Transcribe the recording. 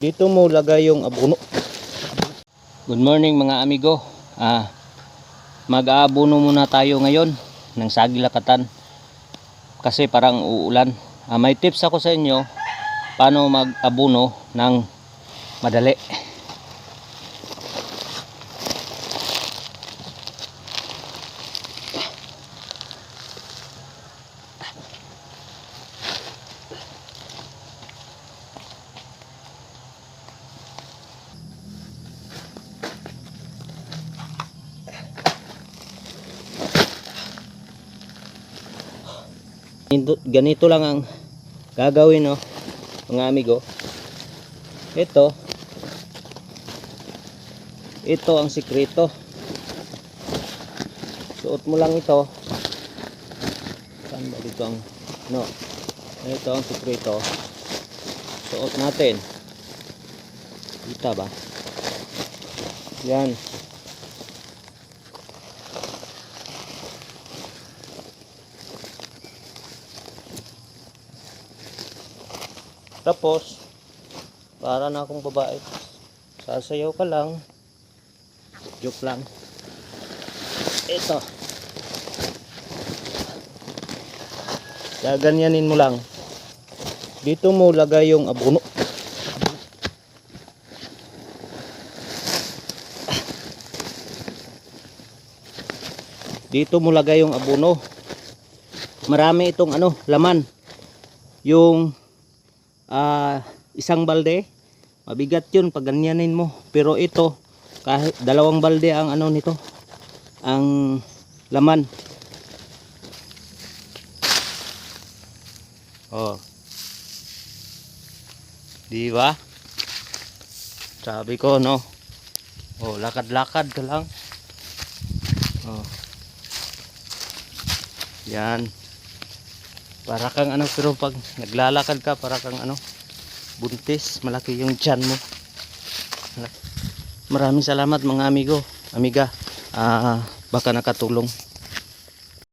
Dito mo lagay yung abono. Good morning mga amigo. Mag-aabono muna tayo ngayon ng sagilakatan kasi parang uulan. May tips ako sa inyo paano mag-abono ng madali. Ganito lang ang gagawin, no, mga amigo. Ito ang sikreto. Suot mo lang ito. Saan ba dito ang no? Ito ang sikreto. Suot natin. Kita ba? Yan. Tapos, para na akong babae, sasayaw ka lang. Joke lang. Ito. Gaganyanin mo lang. Dito mo lagay yung abono. Dito mo lagay yung abono. Marami itong laman. Yung isang balde, mabigat yun pag ganyanin mo, pero ito kahit dalawang balde ang nito, ang laman. Di ba? Sabi ko, no? Lakad-lakad ka lang. Yan. Para kang pero pag naglalakad ka, para kang buntis, malaki yung tiyan mo. Maraming salamat mga amigo, amiga. Baka nakatulong.